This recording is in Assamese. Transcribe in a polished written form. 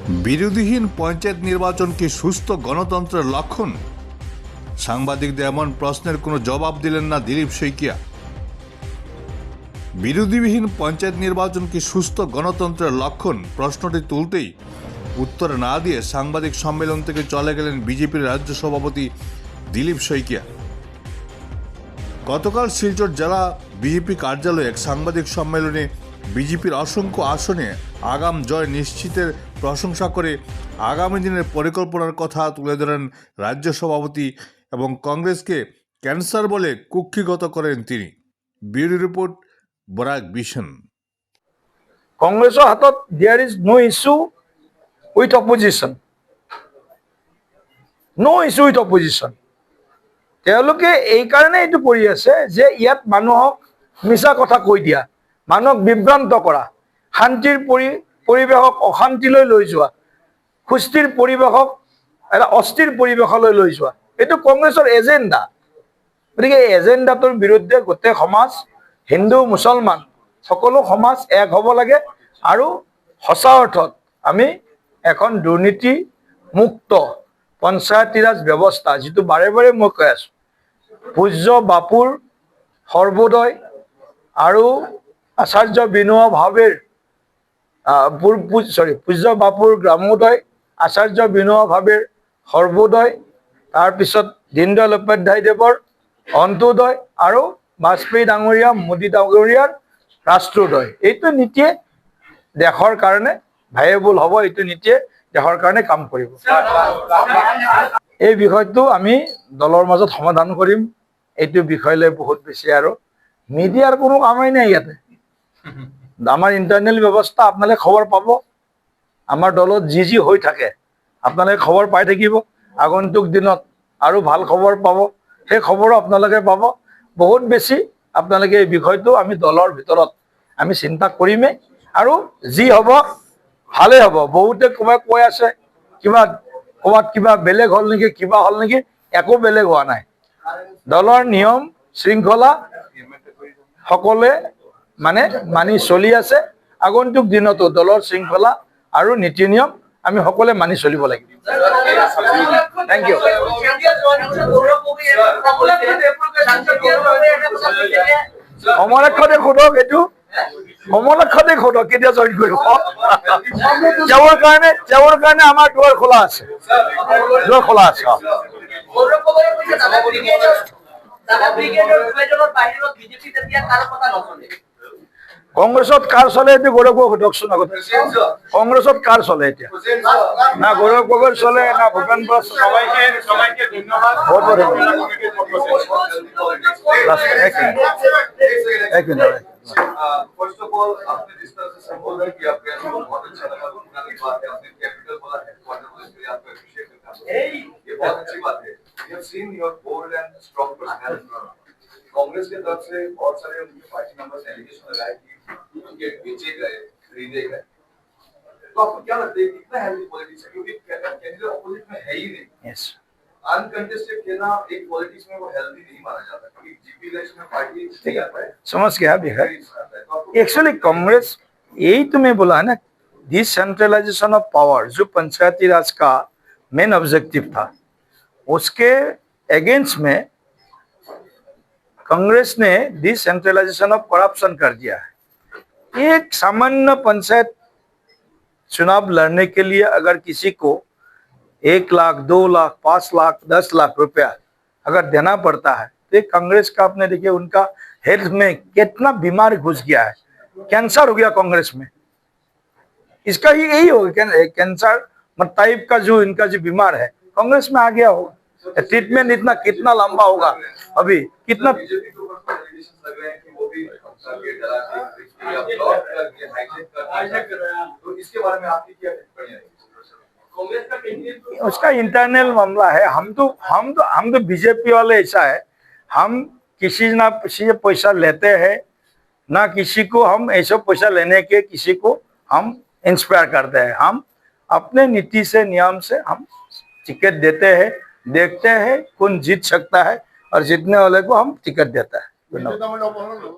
বিরোধীহীন পঞ্চায়েত নির্বাচন কি সুস্থ গণতন্ত্রের লক্ষণ? সাংবাদিকদের এমন প্রশ্নের কোনো জবাব দিলেন না দিলীপ শইকিয়া। বিরোধীবিহীন পঞ্চায়েত নির্বাচন কি সুস্থ গণতন্ত্রের লক্ষণ প্রশ্নটি তুলতেই উত্তর না দিয়ে সাংবাদিক সম্মেলন থেকে চলে গেলেন বিজেপির রাজ্য সভাপতি দিলীপ শইকিয়া। গতকাল শিলচর জেলা বিজেপি কার্যালয়ে এক সাংবাদিক সম্মেলনে বিজেপির অসংখ্য আসনে আগাম জয় নিশ্চিতের প্রশংসা করে আগামী দিনের পরিকল্পনার কথা তুলে ধরেন রাজ্য সভাপতি এবং কংগ্রেসকে ক্যান্সার বলে কুক্ষিগত করেন তিনি। ব্যুরো রিপোর্ট বরাক বিশন। কংগ্ৰেছৰ হাতত there is no issue with opposition, no issue with opposition. তেওঁলোকে এইকাৰণে এইটো কৰি আছে যে ইয়াত মানুহক মিছা কথা কৈ দিয়া, মানুহক বিভ্ৰান্ত কৰা, শান্তিৰ পৰিৱেশক অশান্তিলৈ লৈ যোৱা, সুস্থিৰ পৰিৱেশক এটা অস্থিৰ পৰিৱেশলৈ লৈ যোৱা, এইটো কংগ্ৰেছৰ এজেণ্ডা। গতিকে এই এজেণ্ডাটোৰ বিৰুদ্ধে গোটেই সমাজ, হিন্দু মুছলমান সকলো সমাজ এক হ'ব লাগে আৰু সঁচা অৰ্থত আমি এখন দুৰ্নীতি মুক্ত পঞ্চায়তী ৰাজ ব্যৱস্থা, যিটো বাৰে বাৰে মই কৈ আছোঁ, পূজ্য বাপুৰ সৰ্বোদয় আৰু আচাৰ্য বিনোবা ভাৱেৰ পূজ্য বাপুৰ গ্ৰামোদয়, আচাৰ্য বিনোবা ভাৱেৰ সৰ্বোদয়, তাৰপিছত দীনদয়াল উপাধ্যায়দেৱৰ অন্ত্যোদয় আৰু বাজপেয়ী ডাঙৰীয়া, মোদী ডাঙৰীয়াৰ ৰাষ্ট্ৰোদয়। এইটো নীতিয়ে দেশৰ কাৰণে ভায়েবল হ'ব, এইটো নীতিয়ে দেশৰ কাৰণে কাম কৰিব। এই বিষয়টো আমি দলৰ মাজত সমাধান কৰিম। এইটো বিষয়লৈ বহুত বেছি আৰু মিডিয়াৰ কোনো কামেই নাই ইয়াতে। আমাৰ ইণ্টাৰনেল ব্যৱস্থা, আপোনালোকে খবৰ পাব। আমাৰ দলত যি যি হৈ থাকে আপোনালোকে খবৰ পাই থাকিব। আগন্তুক দিনত আৰু ভাল খবৰ পাব, সেই খবৰো আপোনালোকে পাব। বহুত বেছি আপোনালোকে এই বিষয়টো আমি দলৰ ভিতৰত আমি চিন্তা কৰিমেই আৰু যি হ'ব ভালেই হ'ব। বহুতে ক'ৰবাত কৈ আছে ক'ৰবাত কিবা বেলেগ হ'ল নেকি, কিবা হ'ল নেকি, একো বেলেগ হোৱা নাই। দলৰ নিয়ম শৃংখলা সকলোৱে মানি চলি আছে। আগন্তুক দিনতো দলৰ শৃংখলা আৰু নীতি নিয়ম আমি সকলোৱে মানি চলিব লাগিব। Thank U. সমলক্ষণে সোধক, এইটো সমলক্ষণে সোধক কেতিয়া জইন কৰিব। তেওঁৰ কাৰণে আমাৰ দুৱাৰ খোলা আছে, দুৱাৰ খোলা আছে। কংগ্ৰেছত কাৰ চলে এইটো গৌৰৱ গগৈ সোধকচোন আগতে। কংগ্ৰেছত কাৰ চলে এতিয়া? না গৌৰৱ গগৈ চলে, না ভূপেন বৰা। সবাইকে ধন্যবাদ। বহুত বহুত एक मिनट। फर्स्ट ऑफ ऑल आपने जिस तरह से संबोधन किया प्रियंका, बहुत अच्छा लगा। पुरानी बात है, आपने कैपिटल बोला है, इसलिए आपको अप्रिशिएट करता हूं। ये बहुत अच्छी बात है। We have seen your bold and strong personality. Congress की तरफ से बहुत सारे उनके पार्टी मेंबर्स एलिगेशन लगाए कि उनके बेचे गए, खरीदे गए। तो आपको क्या लगता है कितना हेल्दी पॉलिटिक्स है? क्योंकि कैंडिडेट अपोजिट में है ही नहीं। यस, अनकंटेस्टेड खेलना एक पॉलिटिक्स में वो हेल्दी नहीं माना जाता, क्योंकि जीपी इलेक्शन में पार्टी नहीं आता है। समझ गया बिहार। एक्चुअली कांग्रेस, यही तुम्हें बोला है ना, डिसेंट्रलाइजेशन ऑफ पावर, जो पंचायती राज का मेन ऑब्जेक्टिव था, उसके अगेंस्ट में कांग्रेस ने डिसेंट्रलाइजेशन ऑफ करप्शन कर दिया है। एक सामान्य पंचायत चुनाव लड़ने के लिए अगर किसी को 1 लाख, 2 लाख, 5 लाख, 10 लाख रुपया अगर देना पड़ता है, तो कांग्रेस का आपने देखिए उनका हेल्थ में कितना बीमार घुस गया है। कैंसर हो गया कांग्रेस में। इसका ही यही होगा, कैंसर टाइप का जो इनका जो बीमार है कांग्रेस में आ गया होगा। ट्रीटमेंट इतना कितना लंबा होगा, अभी कितना बीजेपी के ऊपर एलिगेशंस लग रहे हैं कि वो भी टारगेट डरा के ब्लॉक हाईजैक कर रहे हैं। तो इसके बारे में आपकी क्या टिप्पणी है? कांग्रेस का कैंडिडेट उसका इंटरनल मामला है। हम तो बीजेपी वाले ऐसा है, हम किसी ना किसी से पैसा लेते हैं, ना किसी को हम ऐसा पैसा लेने के किसी को हम इंस्पायर करते हैं। हम अपने नीति से, नियम से हम टिकट देते हैं, देखते हैं कौन जीत सकता है और जीतने वाले को हम टिकट देता है। धन्यवाद।